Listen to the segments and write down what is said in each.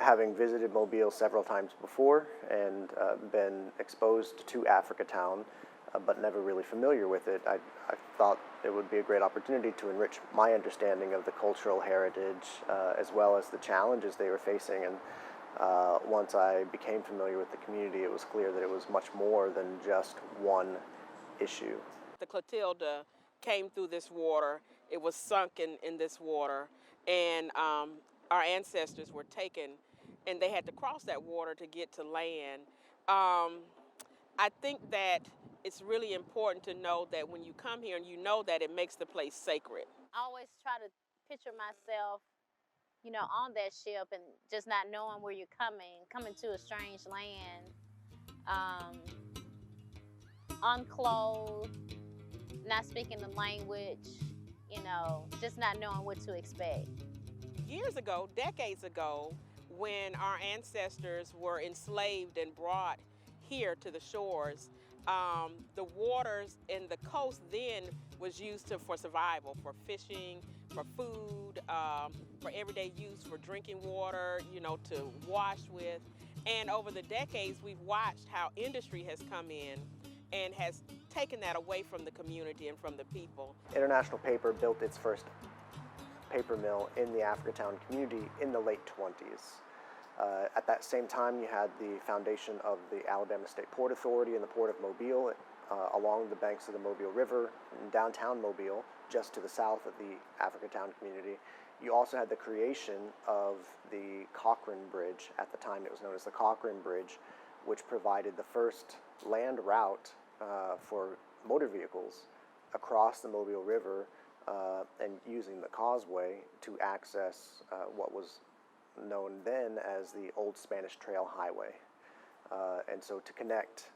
having visited Mobile several times before and been exposed to Africatown, but never really familiar with it, I thought it would be a great opportunity to enrich my understanding of the cultural heritage as well as the challenges they were facing. And once I became familiar with the community, it was clear that it was much more than just one issue. The Clotilda came through this water. It was sunk in this water, and our ancestors were taken, and they had to cross that water to get to land. I think that it's really important to know that when you come here and you know that, it makes the place sacred. I always try to picture myself, on that ship and just not knowing where you're coming to a strange land, unclothed, not speaking the language, just not knowing what to expect. Years ago, decades ago, when our ancestors were enslaved and brought here to the shores, the waters and the coast then was used for survival, for fishing, for food, for everyday use, for drinking water, to wash with. And over the decades, we've watched how industry has come in and has taken that away from the community and from the people. International Paper built its first paper mill in the Africatown community in the late 20s. At that same time, you had the foundation of the Alabama State Port Authority and the Port of Mobile along the banks of the Mobile River in downtown Mobile, just to the south of the Africatown community. You also had the creation of the Cochrane Bridge. At the time, it was known as the Cochrane Bridge, which provided the first land route for motor vehicles across the Mobile River and using the causeway to access what was known then as the Old Spanish Trail Highway. And so to connect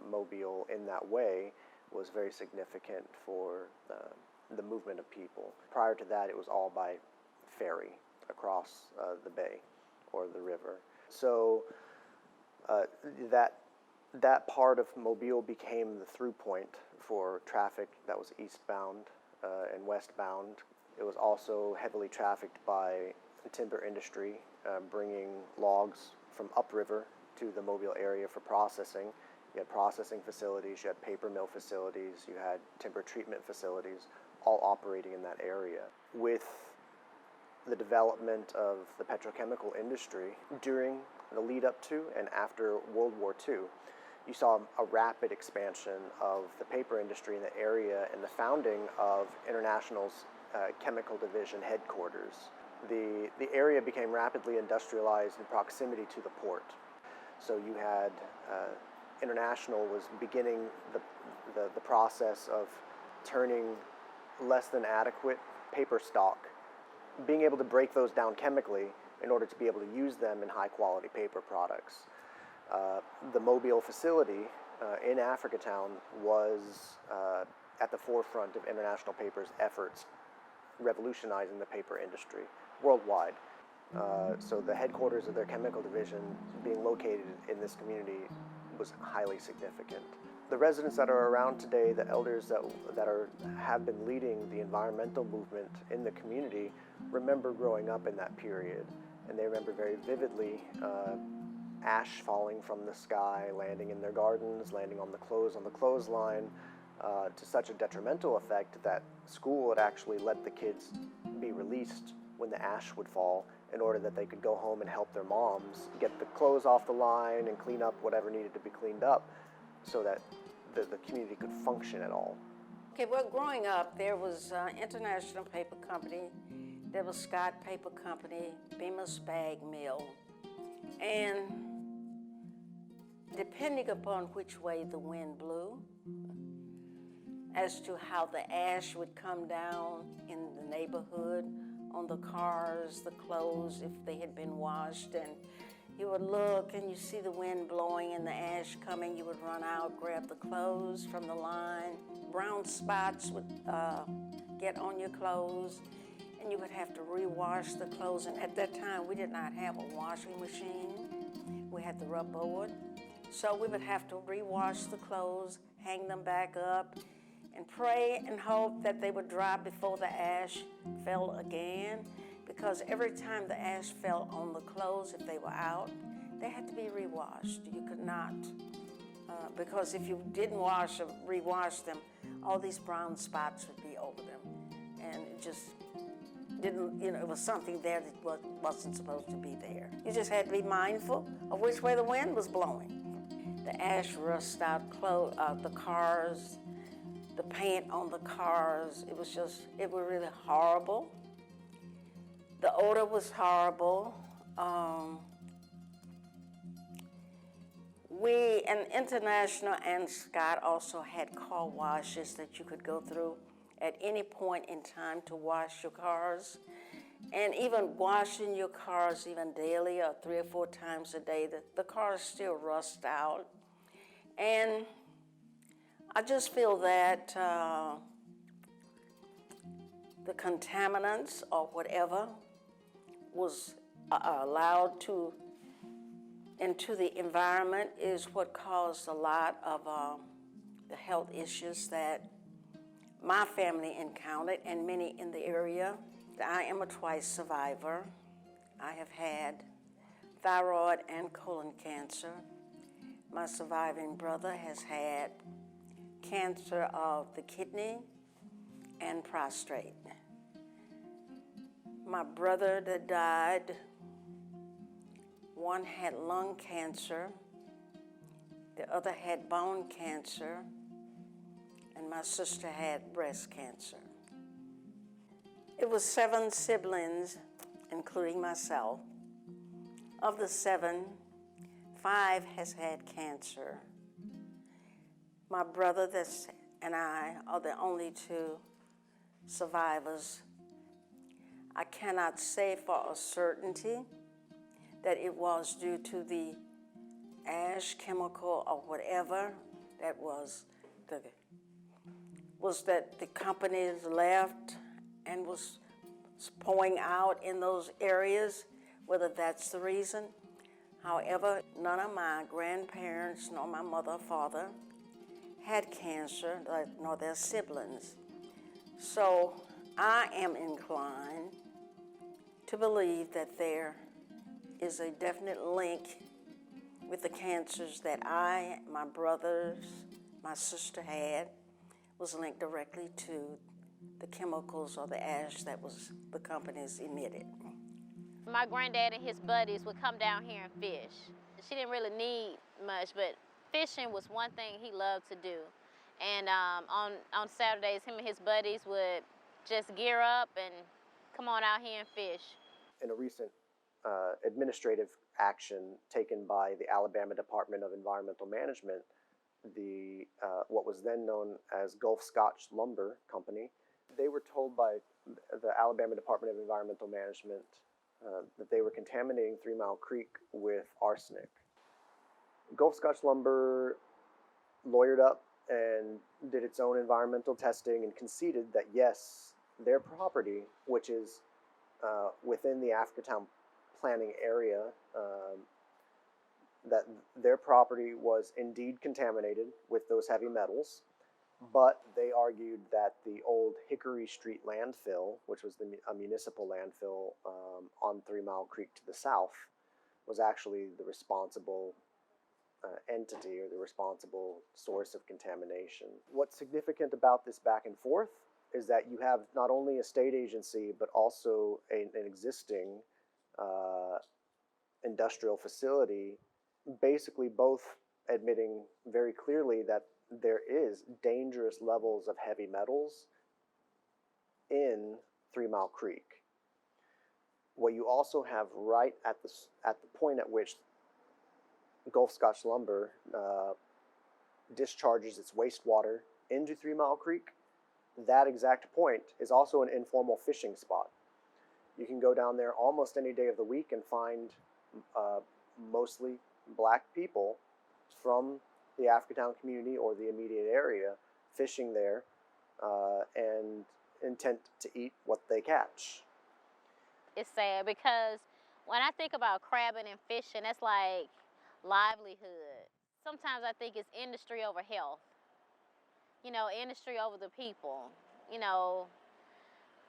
Mobile in that way was very significant for the movement of people. Prior to that, it was all by ferry across the bay or the river. So that part of Mobile became the through point for traffic that was eastbound and westbound. It was also heavily trafficked by timber industry, bringing logs from upriver to the Mobile area for processing. You had processing facilities, you had paper mill facilities, you had timber treatment facilities, all operating in that area. With the development of the petrochemical industry during the lead up to and after World War II, you saw a rapid expansion of the paper industry in the area and the founding of International's chemical division headquarters. The area became rapidly industrialized in proximity to the port. So you had International was beginning the process of turning less than adequate paper stock, being able to break those down chemically in order to be able to use them in high quality paper products. The Mobile facility in Africatown was at the forefront of International Paper's efforts revolutionizing the paper industry worldwide. So the headquarters of their chemical division being located in this community was highly significant. The residents that are around today, the elders that have been leading the environmental movement in the community, remember growing up in that period, and they remember very vividly ash falling from the sky, landing in their gardens, landing on the clothes on the clothesline, to such a detrimental effect that school would actually let the kids be released when the ash would fall in order that they could go home and help their moms get the clothes off the line and clean up whatever needed to be cleaned up so that the community could function at all. Okay, well, growing up, there was International Paper Company, there was Scott Paper Company, Bemis Bag Mill, and depending upon which way the wind blew, as to how the ash would come down in the neighborhood, on the cars, the clothes, if they had been washed, and you would look and you see the wind blowing and the ash coming, you would run out, grab the clothes from the line. Brown spots would get on your clothes, and you would have to rewash the clothes. And at that time, we did not have a washing machine. We had the rub board. So we would have to rewash the clothes, hang them back up, and pray and hope that they would dry before the ash fell again. because every time the ash fell on the clothes, if they were out, they had to be re-washed. You could not, because if you didn't wash or re-wash them, all these brown spots would be over them. And it just didn't, it was something there that wasn't supposed to be there. You just had to be mindful of which way the wind was blowing. The ash rusted out the cars, the paint on the cars. It was really horrible. The odor was horrible. And International and Scott also had car washes that you could go through at any point in time to wash your cars. And even washing your cars even daily or 3 or 4 times a day, the cars still rust out. And I just feel that the contaminants or whatever was allowed into the environment is what caused a lot of the health issues that my family encountered and many in the area. I am a twice survivor. I have had thyroid and colon cancer. My surviving brother has had cancer of the kidney and prostate. My brother that died, one had lung cancer, the other had bone cancer, and my sister had breast cancer. It was 7 siblings, including myself. Of the 7, 5 has had cancer. My brother and I are the only 2 survivors. I cannot say for a certainty that it was due to the ash chemical or whatever that was that the companies left and was pouring out in those areas, whether that's the reason. However, none of my grandparents nor my mother or father had cancer, nor their siblings. So I am inclined to believe that there is a definite link with the cancers that my brothers, my sister had, was linked directly to the chemicals or the ash that the companies emitted. My granddad and his buddies would come down here and fish. She didn't really need much, but fishing was one thing he loved to do. And on Saturdays, him and his buddies would just gear up and come on out here and fish. In a recent administrative action taken by the Alabama Department of Environmental Management, what was then known as Gulf Scotch Lumber Company, they were told by the Alabama Department of Environmental Management that they were contaminating 3 Mile Creek with arsenic. Gulf Scotch Lumber lawyered up and did its own environmental testing and conceded that yes, their property, which is within the Africatown planning area, that their property was indeed contaminated with those heavy metals, but they argued that the old Hickory Street landfill, which was a municipal landfill on 3 Mile Creek to the south, was actually the responsible entity or the responsible source of contamination. What's significant about this back and forth is that you have not only a state agency, but also an existing industrial facility, basically both admitting very clearly that there is dangerous levels of heavy metals in 3 Mile Creek. What you also have right at the point at which Gulf Scotch Lumber discharges its wastewater into 3 Mile Creek, that exact point is also an informal fishing spot. You can go down there almost any day of the week and find mostly black people from the Africatown community or the immediate area fishing there and intent to eat what they catch. It's sad because when I think about crabbing and fishing, that's like livelihood. Sometimes I think it's industry over health. Industry over the people,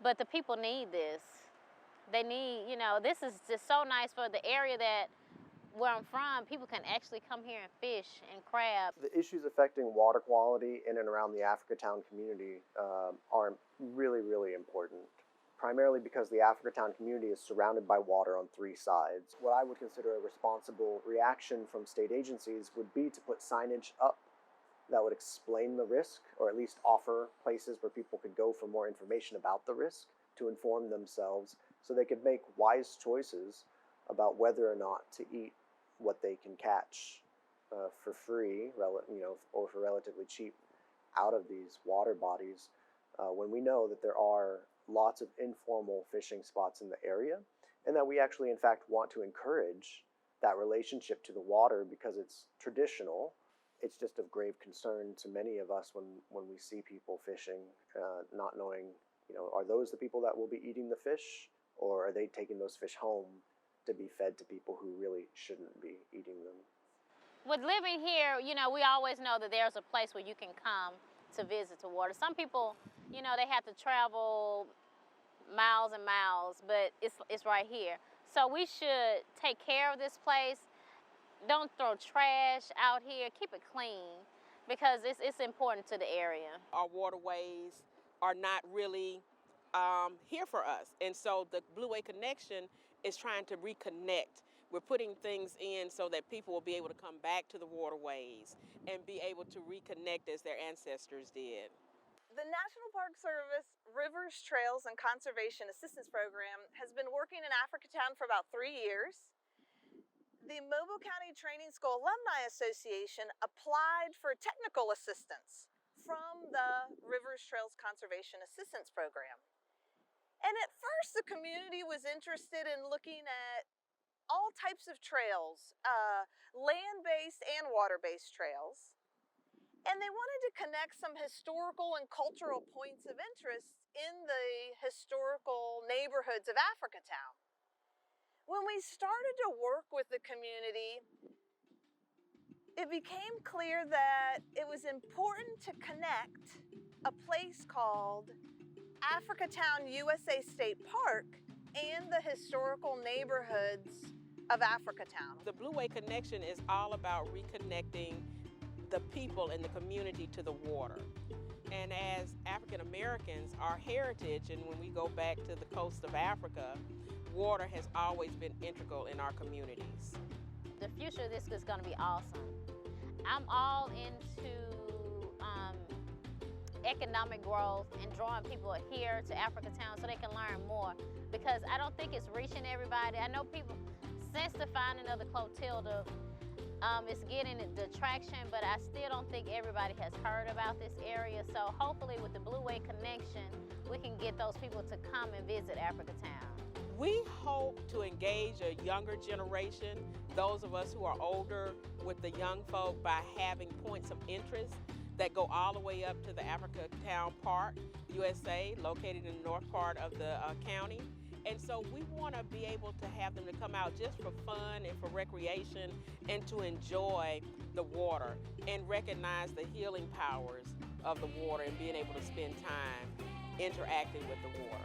but the people need this. They need, you know, this is just so nice for the area that where I'm from. People can actually come here and fish and crab. The issues affecting water quality in and around the Africatown community are really, really important. Primarily because the Africatown community is surrounded by water on 3 sides. What I would consider a responsible reaction from state agencies would be to put signage up that would explain the risk, or at least offer places where people could go for more information about the risk to inform themselves so they could make wise choices about whether or not to eat what they can catch for free, or for relatively cheap out of these water bodies, when we know that there are lots of informal fishing spots in the area, and that we actually, in fact, want to encourage that relationship to the water because it's traditional. It's just of grave concern to many of us when we see people fishing, not knowing, are those the people that will be eating the fish, or are they taking those fish home to be fed to people who really shouldn't be eating them? With living here, we always know that there's a place where you can come to visit the water. Some people, they have to travel miles and miles, but it's right here. So we should take care of this place. Don't throw trash out here. Keep it clean because it's important to the area. Our waterways are not really here for us. And so the Blue Way Connection is trying to reconnect. We're putting things in so that people will be able to come back to the waterways and be able to reconnect as their ancestors did. The National Park Service Rivers, Trails, and Conservation Assistance Program has been working in Africatown for about 3 years. The Mobile County Training School Alumni Association applied for technical assistance from the Rivers, Trails, Conservation Assistance Program. And at first, the community was interested in looking at all types of trails, land-based and water-based trails. And they wanted to connect some historical and cultural points of interest in the historical neighborhoods of Africatown. When we started to work with the community, it became clear that it was important to connect a place called Africatown USA State Park and the historical neighborhoods of Africatown. The Blue Way Connection is all about reconnecting the people in the community to the water. And as African Americans, our heritage, and when we go back to the coast of Africa, water has always been integral in our communities. The future of this is going to be awesome. I'm all into economic growth and drawing people here to Africatown so they can learn more, because I don't think it's reaching everybody. I know people, since the finding of the Clotilda, it's getting the traction, but I still don't think everybody has heard about this area. So hopefully with the Blue Way Connection, we can get those people to come and visit Africatown. We hope to engage a younger generation, those of us who are older, with the young folk by having points of interest that go all the way up to the Africatown Park, USA, located in the north part of the county. And so we want to be able to have them to come out just for fun and for recreation and to enjoy the water and recognize the healing powers of the water and being able to spend time interacting with the water.